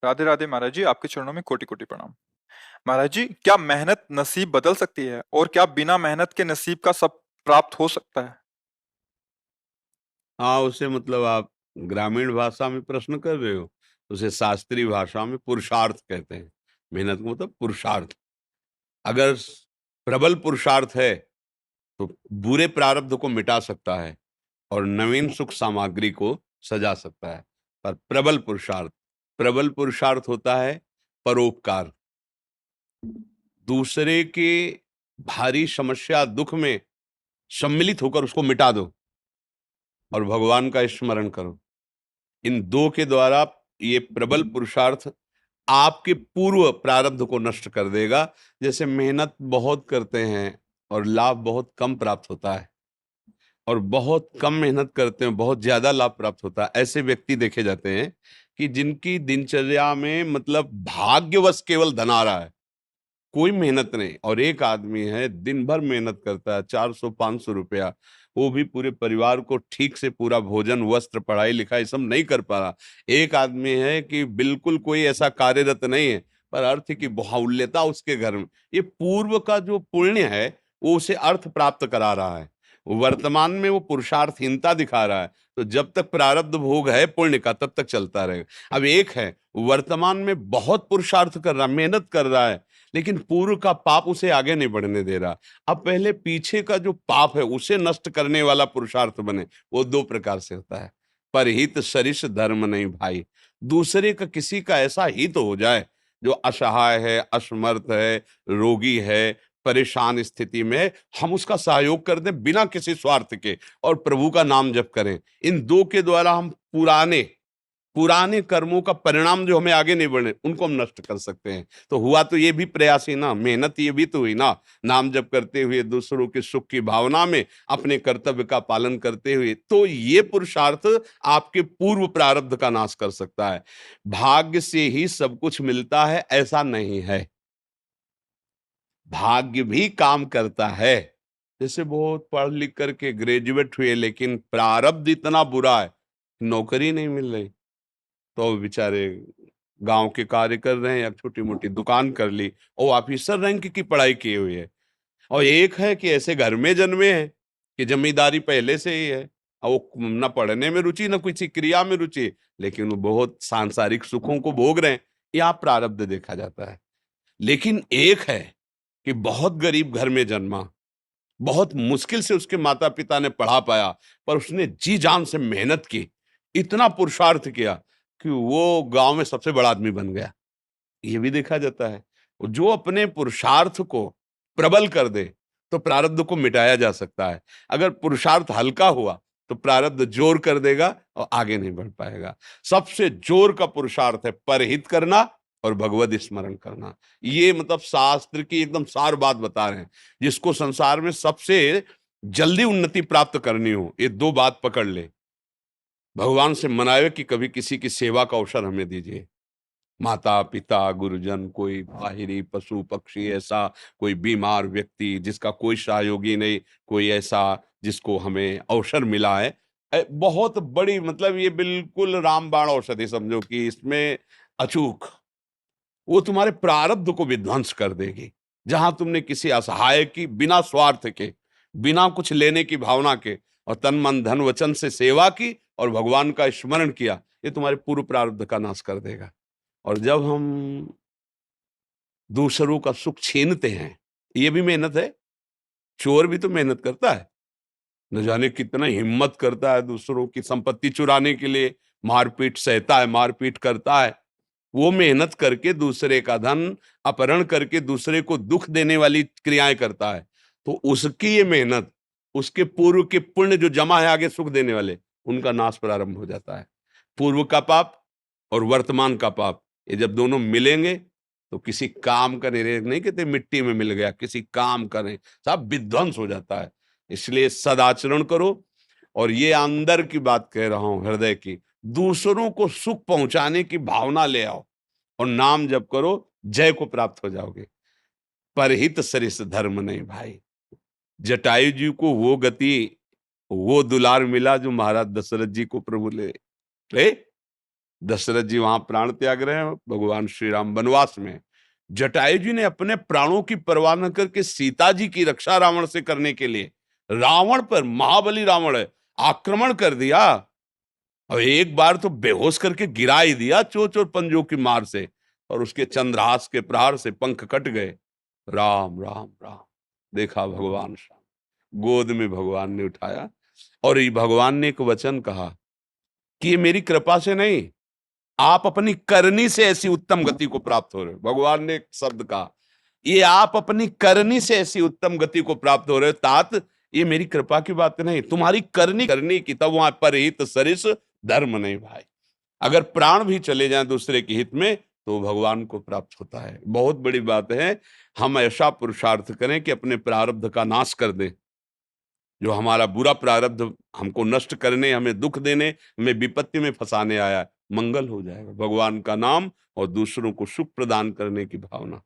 राधे राधे महाराज जी, आपके चरणों में कोटि कोटि प्रणाम। महाराज जी, क्या मेहनत नसीब बदल सकती है और क्या बिना मेहनत के नसीब का सब प्राप्त हो सकता है? हाँ, उसे मतलब आप ग्रामीण भाषा में प्रश्न कर रहे हो। उसे शास्त्रीय भाषा में पुरुषार्थ कहते हैं। मेहनत का मतलब पुरुषार्थ। अगर प्रबल पुरुषार्थ है तो बुरे प्रारब्ध को मिटा सकता है और नवीन सुख सामग्री को सजा सकता है। पर प्रबल पुरुषार्थ होता है परोपकार। दूसरे के भारी समस्या दुख में सम्मिलित होकर उसको मिटा दो और भगवान का स्मरण करो। इन दो के द्वारा ये प्रबल पुरुषार्थ आपके पूर्व प्रारब्ध को नष्ट कर देगा। जैसे मेहनत बहुत करते हैं और लाभ बहुत कम प्राप्त होता है, और बहुत कम मेहनत करते हैं बहुत ज्यादा लाभ प्राप्त होता है। ऐसे व्यक्ति देखे जाते हैं कि जिनकी दिनचर्या में मतलब भाग्यवश केवल धन आ रहा है, कोई मेहनत नहीं। और एक आदमी है दिन भर मेहनत करता है, 400-500 रुपया, वो भी पूरे परिवार को ठीक से पूरा भोजन वस्त्र पढ़ाई लिखाई सब नहीं कर पा रहा। एक आदमी है कि बिल्कुल कोई ऐसा कार्यरत नहीं है, पर अर्थ की बाहुल्यता उसके घर में, ये पूर्व का जो पुण्य है वो उसे अर्थ प्राप्त करा रहा है। वर्तमान में वो पुरुषार्थहीनता दिखा रहा है। तो जब तक प्रारब्ध भोग है पुण्य का तब तक चलता रहेगा। अब एक है वर्तमान में बहुत पुरुषार्थ कर रहा, मेहनत कर रहा है, लेकिन पूर्व का पाप उसे आगे नहीं बढ़ने दे रहा। अब पहले पीछे का जो पाप है उसे नष्ट करने वाला पुरुषार्थ बने। वो दो प्रकार से होता है। परहित सरिस धर्म नहीं भाई। दूसरे का किसी का ऐसा हित हो जाए जो असहाय है, असमर्थ है, रोगी है, परेशान स्थिति में, हम उसका सहयोग कर दें बिना किसी स्वार्थ के और प्रभु का नाम जप करें। इन दो के द्वारा हम पुराने पुराने कर्मों का परिणाम जो हमें आगे नहीं बढ़े उनको हम नष्ट कर सकते हैं। तो हुआ तो ये भी प्रयास ही ना, मेहनत ये भी तो हुई ना। नाम जप करते हुए दूसरों के सुख की भावना में अपने कर्तव्य का पालन करते हुए, तो ये पुरुषार्थ आपके पूर्व प्रारब्ध का नाश कर सकता है। भाग्य से ही सब कुछ मिलता है ऐसा नहीं है, भाग्य भी काम करता है। जैसे बहुत पढ़ लिख करके ग्रेजुएट हुए लेकिन प्रारब्ध इतना बुरा है, नौकरी नहीं मिल रही, तो बेचारे गांव के कार्य कर रहे हैं या छोटी मोटी दुकान कर ली, और ऑफिसर रैंक की पढ़ाई की हुई है। और एक है कि ऐसे घर में जन्मे हैं कि जमींदारी पहले से ही है, और वो न पढ़ने में रुचि न किसी क्रिया में रुचि, लेकिन वो बहुत सांसारिक सुखों को भोग रहे हैं। यहाँ प्रारब्ध देखा जाता है। लेकिन एक है कि बहुत गरीब घर में जन्मा, बहुत मुश्किल से उसके माता पिता ने पढ़ा पाया, पर उसने जी जान से मेहनत की, इतना पुरुषार्थ किया कि वो गांव में सबसे बड़ा आदमी बन गया। ये भी देखा जाता है। जो अपने पुरुषार्थ को प्रबल कर दे तो प्रारब्ध को मिटाया जा सकता है। अगर पुरुषार्थ हल्का हुआ तो प्रारब्ध जोर कर देगा और आगे नहीं बढ़ पाएगा। सबसे जोर का पुरुषार्थ है परहित करना और भगवत स्मरण करना। ये मतलब शास्त्र की एकदम सार बात बता रहे हैं। जिसको संसार में सबसे जल्दी उन्नति प्राप्त करनी हो, ये दो बात पकड़ ले। भगवान से मनावे कि कभी किसी की सेवा का अवसर हमें दीजिए। माता पिता गुरुजन, कोई बाहरी पशु पक्षी, ऐसा कोई बीमार व्यक्ति जिसका कोई सहयोगी नहीं, कोई ऐसा जिसको हमें अवसर मिला है। बहुत बड़ी मतलब ये बिल्कुल रामबाण औषधि समझो कि इसमें अचूक वो तुम्हारे प्रारब्ध को विध्वंस कर देगी। जहां तुमने किसी असहाय की बिना स्वार्थ के, बिना कुछ लेने की भावना के और तन मन धन वचन से सेवा की और भगवान का स्मरण किया, ये तुम्हारे पूर्व प्रारब्ध का नाश कर देगा। और जब हम दूसरों का सुख छीनते हैं, ये भी मेहनत है। चोर भी तो मेहनत करता है, न जाने कितना हिम्मत करता है दूसरों की संपत्ति चुराने के लिए, मारपीट सहता है, मारपीट करता है। वो मेहनत करके दूसरे का धन अपहरण करके दूसरे को दुख देने वाली क्रियाएं करता है। तो उसकी ये मेहनत, उसके पूर्व के पुण्य जो जमा है आगे सुख देने वाले, उनका नाश प्रारंभ हो जाता है। पूर्व का पाप और वर्तमान का पाप, ये जब दोनों मिलेंगे तो किसी काम का नहीं कहते मिट्टी में मिल गया, किसी काम का नहीं, सब विध्वंस हो जाता है। इसलिए सदाचरण करो। और ये अंदर की बात कह रहा हूं, हृदय की, दूसरों को सुख पहुंचाने की भावना ले आओ और नाम जप करो, जय को प्राप्त हो जाओगे। परहित सरिस धर्म नहीं भाई। जटायु जी को वो गति, वो दुलार मिला जो महाराज दशरथ जी को प्रभु ले ले दशरथ जी वहां प्राण त्याग रहे हैं, भगवान श्री राम वनवास में। जटायु जी ने अपने प्राणों की परवाह न करके सीता जी की रक्षा रावण से करने के लिए रावण पर, महाबली रावण है, आक्रमण कर दिया और एक बार तो बेहोश करके गिरा ही दिया चोंच और पंजों की मार से, और उसके चंद्रहास के प्रहार से पंख कट गए। राम राम राम, देखा भगवान श्याम, गोद में भगवान ने उठाया और ये भगवान ने एक वचन कहा कि ये मेरी कृपा से नहीं, आप अपनी करनी से ऐसी उत्तम गति को प्राप्त हो रहे हो। भगवान ने एक शब्द कहा, ये आप अपनी करनी से ऐसी उत्तम गति को प्राप्त हो रहे हो, तात ये मेरी कृपा की बात नहीं, तुम्हारी करनी करनी की, तब वहां परहित सरिस धर्म नहीं भाई। अगर प्राण भी चले जाएं दूसरे के हित में तो भगवान को प्राप्त होता है। बहुत बड़ी बात है, हम ऐसा पुरुषार्थ करें कि अपने प्रारब्ध का नाश कर दें। जो हमारा बुरा प्रारब्ध हमको नष्ट करने, हमें दुख देने, हमें विपत्ति में फंसाने आया है, मंगल हो जाएगा। भगवान का नाम और दूसरों को सुख प्रदान करने की भावना।